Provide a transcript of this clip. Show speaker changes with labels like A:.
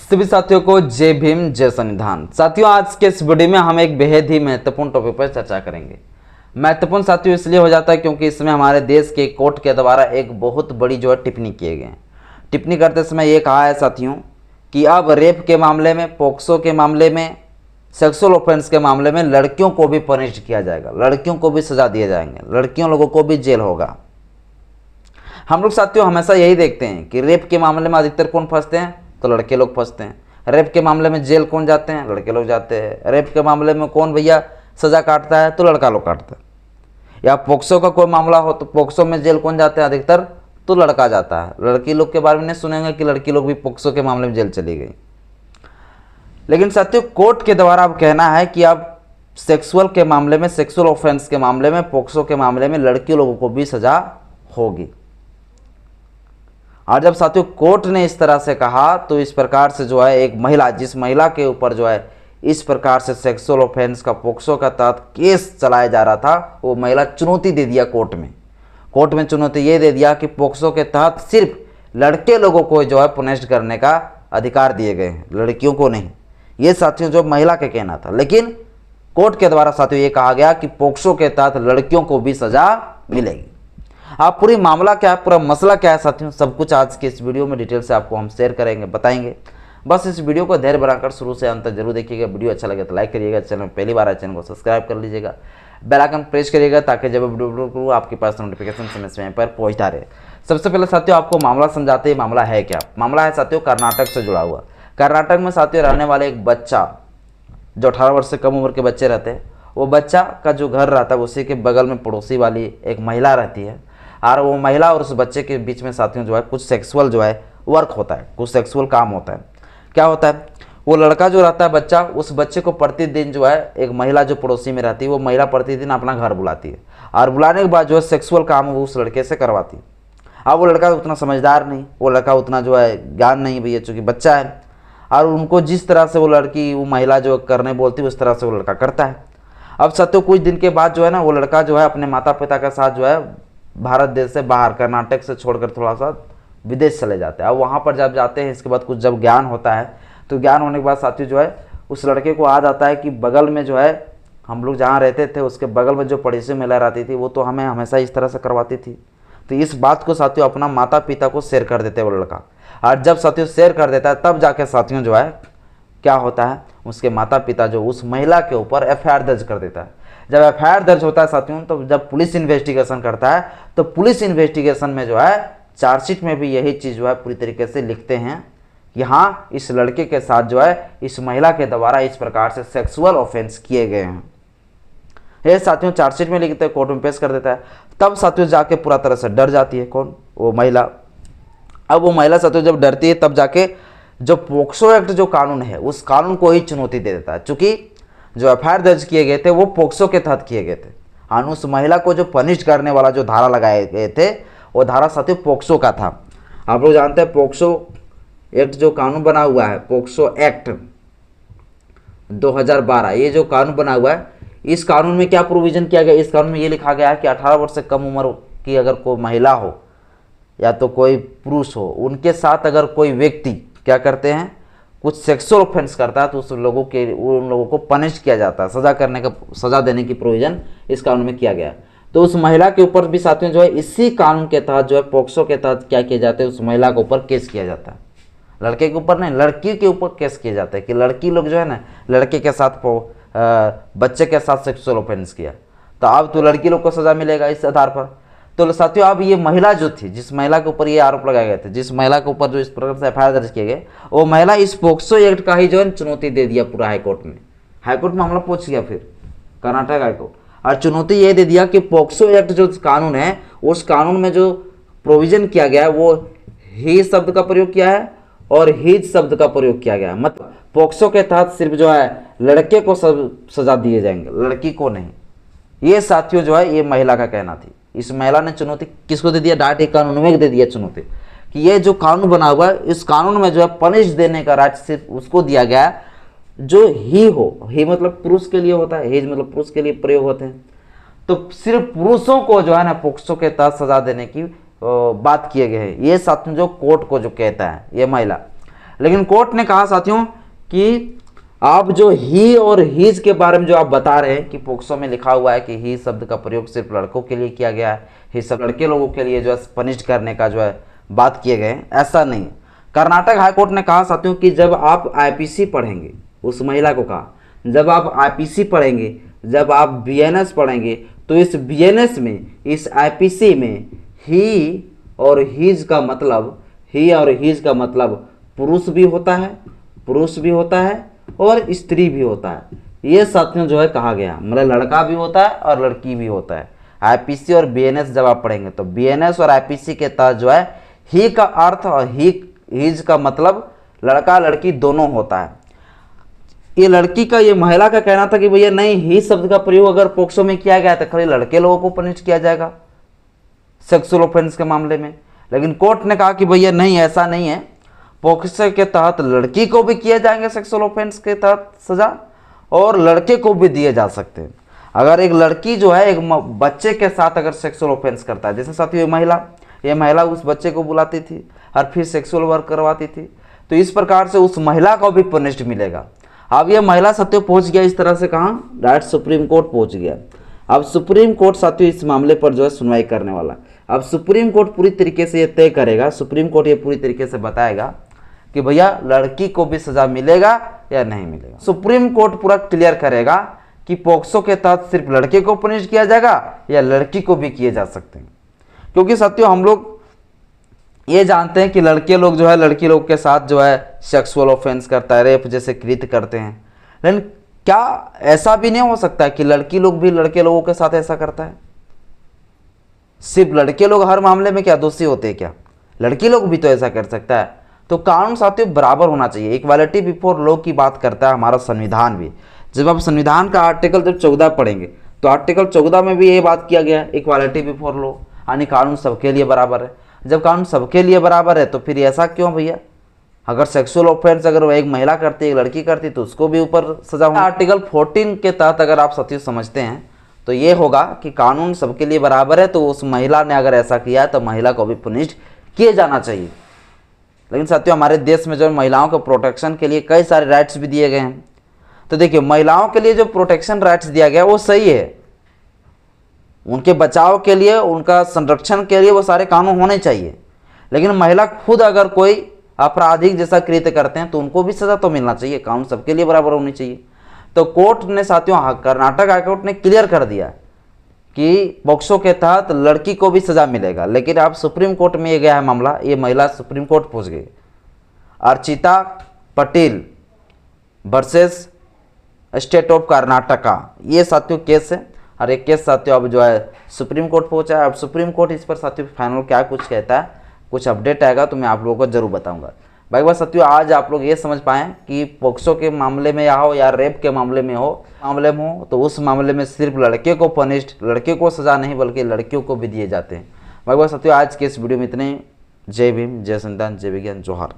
A: सभी साथियों को जय भीम जय संविधान। साथियों, आज के इस वीडियो में हम एक बेहद ही महत्वपूर्ण टॉपिक पर चर्चा करेंगे। महत्वपूर्ण साथियों इसलिए हो जाता है क्योंकि इसमें हमारे देश के कोर्ट के द्वारा एक बहुत बड़ी जो है टिप्पणी किए गए हैं। टिप्पणी करते समय ये कहा है साथियों कि अब रेप के मामले में, पोक्सो के मामले में, सेक्सुअल ऑफेंस के मामले में लड़कियों को भी पनिश किया जाएगा, लड़कियों को भी सजा दिए जाएंगे, लड़कियों लोगों को भी जेल होगा। हम लोग साथियों हमेशा यही देखते हैं कि रेप के मामले में अधिकतर कौन फंसते हैं, तो लड़के लोग फंसते हैं। रेप के मामले में जेल कौन जाते हैं, लड़के लोग जाते हैं। रेप के मामले में कौन भैया सज़ा काटता है, तो लड़का लोग काटता है। या पोक्सो का कोई मामला हो तो पोक्सो में जेल कौन जाते हैं अधिकतर, तो लड़का जाता है। लड़की लोग के बारे में नहीं सुनेंगे कि लड़की लोग भी पोक्सो के मामले में जेल चली गई। लेकिन साथियों कोर्ट के द्वारा अब कहना है कि अब सेक्सुअल के मामले में, सेक्सुअल ऑफेंस के मामले में, पोक्सो के मामले में लड़की लोगों को भी सजा होगी। और जब साथियों कोर्ट ने इस तरह से कहा तो इस प्रकार से जो है एक महिला, जिस महिला के ऊपर जो है इस प्रकार से सेक्सुअल ऑफेंस का पोक्सो का तहत केस चलाया जा रहा था, वो महिला चुनौती दे दिया कोर्ट में। कोर्ट में चुनौती ये दे दिया कि पोक्सो के तहत सिर्फ लड़के लोगों को जो है पुनिश करने का अधिकार दिए गए हैं, लड़कियों को नहीं। ये साथियों जो महिला का कहना था, लेकिन कोर्ट के द्वारा साथियों ये कहा गया कि पोक्सो के तहत लड़कियों को भी सजा मिलेगी। आप पूरी मामला क्या है, पूरा मसला क्या है साथियों, सब कुछ आज के इस वीडियो में डिटेल से आपको हम शेयर करेंगे, बताएंगे। बस इस वीडियो को धैर्य बनाकर शुरू से अंत तक जरूर देखिएगा। वीडियो अच्छा लगे तो लाइक करिएगा, चैनल में पहली बार आए चैनल को सब्सक्राइब कर लीजिएगा, बेल आइकन प्रेस करिएगा ताकि जब वीडियो करूँ आपके पास नोटिफिकेशन समय समय पर पहुँचता रहे। सबसे पहले साथियों आपको मामला समझाते हैं। मामला है क्या? मामला है साथियों कर्नाटक से जुड़ा हुआ। कर्नाटक में साथियों रहने वाले एक बच्चा, जो 18 वर्ष से कम उम्र के बच्चे रहते हैं, वो बच्चा का जो घर रहता है उसी के बगल में पड़ोसी वाली एक महिला रहती है। और वो महिला और उस बच्चे के बीच में साथियों जो है कुछ सेक्सुअल जो है वर्क होता है, कुछ सेक्सुअल काम होता है। क्या होता है, वो लड़का जो रहता है बच्चा, उस बच्चे को प्रतिदिन जो है एक महिला जो पड़ोसी में रहती है, वो महिला प्रतिदिन अपना घर बुलाती है और बुलाने के बाद जो है सेक्सुअल काम वो उस लड़के से करवाती है। अब वो लड़का उतना समझदार नहीं, वो लड़का उतना जो है ज्ञान नहीं भैया, चूँकि बच्चा है, और उनको जिस तरह से वो लड़की, वो महिला जो करने बोलती है उस तरह से वो लड़का करता है। अब साथियों कुछ दिन के बाद जो है ना, वो लड़का जो है अपने माता पिता के साथ जो है भारत देश से बाहर, कर्नाटक से छोड़कर थोड़ा सा विदेश चले जाते हैं। अब वहाँ पर जब जाते हैं, इसके बाद कुछ जब ज्ञान होता है, तो ज्ञान होने के बाद साथियों जो है उस लड़के को आ जाता है कि बगल में जो है हम लोग जहाँ रहते थे उसके बगल में जो पड़ोसी महिला रहती थी वो तो हमें हमेशा इस तरह से करवाती थी। तो इस बात को साथियों अपना माता पिता को शेयर कर देते हैं वो लड़का। और जब साथियों शेयर कर देता है तब जाके साथियों जो है क्या होता है, उसके माता पिता जो उस महिला के ऊपर एफआईआर दर्ज कर देता है। जब एफआईआर दर्ज होता है साथियों, तो जब पुलिस इन्वेस्टिगेशन करता है, तो पुलिस इन्वेस्टिगेशन में जो है चार्जशीट में भी यही चीज़ जो है पूरी तरीके से लिखते हैं कि हाँ इस लड़के के साथ जो है इस महिला के द्वारा इस प्रकार से सेक्सुअल ऑफेंस किए गए हैं। ये साथियों चार्जशीट में लिखते हैं, कोर्ट में पेश कर देता है। तब साथियों जाके पूरा तरह से डर जाती है कौन, वो महिला। अब वो महिला साथियों जब डरती है तब जाके जो पोक्सो एक्ट जो कानून है उस कानून को ही चुनौती दे देता है। चूंकि जो एफआईआर दर्ज किए गए थे वो पोक्सो के तहत किए गए थे, और उस महिला को जो पनिश करने वाला जो धारा लगाए गए थे वो धारा साथियों पोक्सो का था। आप लोग जानते हैं पोक्सो एक्ट जो कानून बना हुआ है, पोक्सो एक्ट 2012, ये जो कानून बना हुआ है, इस कानून में क्या प्रोविजन किया गया? इस कानून में ये लिखा गया है कि 18 वर्ष से कम उम्र की अगर कोई महिला हो या तो कोई पुरुष हो, उनके साथ अगर कोई व्यक्ति क्या करते हैं, कुछ सेक्सुअल ऑफेंस करता है, तो उन लोगों को पनिश किया जाता है, सजा देने की प्रोविजन इस कानून में किया गया। तो उस महिला के ऊपर भी साथियों जो है इसी कानून के तहत जो है पोक्सो के तहत क्या किया जाता है, उस महिला के ऊपर केस किया जाता है। लड़के के ऊपर नहीं, लड़की के ऊपर केस किया जाता है कि लड़की लोग जो है ना लड़के के साथ बच्चे के साथ सेक्सुअल ऑफेंस किया, तो अब तो लड़की लोग को सजा मिलेगा इस आधार पर। तो साथियों अब ये महिला जो थी, जिस महिला के ऊपर ये आरोप लगाए गए थे, जिस महिला के ऊपर जो इस प्रकार से एफआईआर दर्ज किए गए, वो महिला इस पोक्सो एक्ट का ही जो है चुनौती दे दिया पूरा हाईकोर्ट में। हाईकोर्ट मामला पहुंच गया फिर कर्नाटक हाईकोर्ट, और चुनौती ये दे दिया कि पोक्सो एक्ट जो कानून है उस कानून में जो प्रोविजन किया गया है वो ही शब्द का प्रयोग किया है और हिज शब्द का प्रयोग किया गया है। मतलब पोक्सो के तहत सिर्फ जो है लड़के को सजा दिए जाएंगे, लड़की को नहीं। ये साथियों जो है ये महिला का कहना थी। इस महिला ने चुनौती किसको दे दिया? डायरेक्ट कानून में दे दिया चुनौती कि ये जो कानून बना हुआ है इस कानून में जो है पनिश देने का राइट सिर्फ उसको दिया गया है जो ही हो। ही मतलब पुरुष के लिए होता है, हेज मतलब पुरुष के लिए प्रयोग होते हैं। तो सिर्फ पुरुषों को जो है ना पोक्सो के तहत सजा देने की बात किए गए हैं। ये साथियों जो कोर्ट को जो कहता है ये महिला। लेकिन कोर्ट ने कहा साथियों कि आप जो ही और हीज के बारे में जो आप बता रहे हैं कि पोक्सो में लिखा हुआ है कि ही शब्द का प्रयोग सिर्फ लड़कों के लिए किया गया है, ही सब लड़के लोगों के लिए जो है पनिश करने का जो है बात किए गए, ऐसा नहीं। कर्नाटक हाईकोर्ट ने कहा साथियों कि जब आप आईपीसी पढ़ेंगे, उस महिला को कहा जब आप आईपीसी पढ़ेंगे, जब आप बीएनएस पढ़ेंगे, तो इस बीएनएस में, इस आईपीसी में ही और हीज का मतलब, ही और हीज का मतलब पुरुष भी होता है, पुरुष भी होता है और स्त्री भी होता है। ये साथियों जो है कहा गया, मतलब लड़का भी होता है और लड़की भी होता है। आईपीसी और बीएनएस जब आप पढ़ेंगे तो बीएनएस और आईपीसी के तहत जो है ही का अर्थ और हीज का मतलब लड़का लड़की दोनों होता है। ये लड़की का, ये महिला का कहना था कि भैया नहीं, ही शब्द का प्रयोग अगर पोक्सो में किया गया तो खाली लड़के लोगों को पनिश किया जाएगा सेक्सुअल ऑफेंस के मामले में। लेकिन कोर्ट ने कहा कि भैया नहीं, ऐसा नहीं है, पोक्सो के तहत लड़की को भी किए जाएंगे सेक्सुअल ऑफेंस के तहत सजा, और लड़के को भी दिए जा सकते हैं। अगर एक लड़की जो है एक बच्चे के साथ अगर सेक्सुअल ऑफेंस करता है, जैसे साथियों ये महिला उस बच्चे को बुलाती थी और फिर सेक्सुअल वर्क करवाती थी, तो इस प्रकार से उस महिला को भी पनिश्ड मिलेगा। अब ये महिला साथियों पहुंच गया इस तरह से कहाँ, डायरेक्ट सुप्रीम कोर्ट पहुंच गया। अब सुप्रीम कोर्ट साथियों इस मामले पर जो है सुनवाई करने वाला। अब सुप्रीम कोर्ट पूरी तरीके से ये तय करेगा, सुप्रीम कोर्ट ये पूरी तरीके से बताएगा कि भैया लड़की को भी सजा मिलेगा या नहीं मिलेगा। सुप्रीम कोर्ट पूरा क्लियर करेगा कि पोक्सो के तहत सिर्फ लड़के को पनिश किया जाएगा या लड़की को भी किए जा सकते हैं। क्योंकि साथियों हम लोग ये जानते हैं कि लड़के लोग जो है लड़की लोग के साथ जो है सेक्सुअल ऑफेंस करता है, रेप जैसे कृत्य करते हैं। लेकिन क्या ऐसा भी नहीं हो सकता है कि लड़की लोग भी लड़के लोगों के साथ ऐसा करता है? सिर्फ लड़के लोग हर मामले में क्या दोषी होते हैं क्या? लड़की लोग भी तो ऐसा कर सकता है। तो कानून साथियों बराबर होना चाहिए। इक्वालिटी बिफोर लॉ की बात करता है हमारा संविधान भी। जब आप संविधान का आर्टिकल जब 14 पढ़ेंगे तो आर्टिकल 14 में भी ये बात किया गया है, इक्वालिटी बिफोर लॉ, यानी कानून सबके लिए बराबर है। जब कानून सबके लिए बराबर है तो फिर ऐसा क्यों भैया? अगर सेक्सुअल ऑफेंस अगर एक महिला करती है, एक लड़की करती, तो उसको भी ऊपर सजा होगी। आर्टिकल 14 के तहत अगर आप साथियों समझते हैं तो ये होगा कि कानून सबके लिए बराबर है, तो उस महिला ने अगर ऐसा किया है तो महिला को भी पुनिश किए जाना चाहिए। लेकिन साथियों हमारे देश में जो महिलाओं के प्रोटेक्शन के लिए कई सारे राइट्स भी दिए गए हैं। तो देखिए महिलाओं के लिए जो प्रोटेक्शन राइट्स दिया गया वो सही है, उनके बचाव के लिए, उनका संरक्षण के लिए वो सारे कानून होने चाहिए। लेकिन महिला खुद अगर कोई आपराधिक जैसा कृत्य करते हैं तो उनको भी सजा तो मिलना चाहिए, कानून सबके लिए बराबर होनी चाहिए। तो कोर्ट ने साथियों, कर्नाटक हाईकोर्ट ने क्लियर कर दिया कि पोक्सो के तहत लड़की को भी सजा मिलेगा। लेकिन अब सुप्रीम कोर्ट में ये गया है मामला, ये महिला सुप्रीम कोर्ट पहुंच गई। Archita Patel versus state of Karnataka, ये साथियों केस है। और एक केस साथियों अब जो है सुप्रीम कोर्ट पहुंचा है। अब सुप्रीम कोर्ट इस पर साथियों फाइनल क्या कुछ कहता है, कुछ अपडेट आएगा तो मैं आप लोगों को जरूर बताऊंगा। भाई बस साथियों आज आप लोग ये समझ पाएँ कि पोक्सो के मामले में हो या रेप के मामले में हो तो उस मामले में सिर्फ लड़के को पनिश्ड, लड़के को सजा नहीं बल्कि लड़कियों को भी दिए जाते हैं। भाई बस साथियों आज के इस वीडियो में इतने। जय भीम, जय संविधान, जय विज्ञान, जोहार।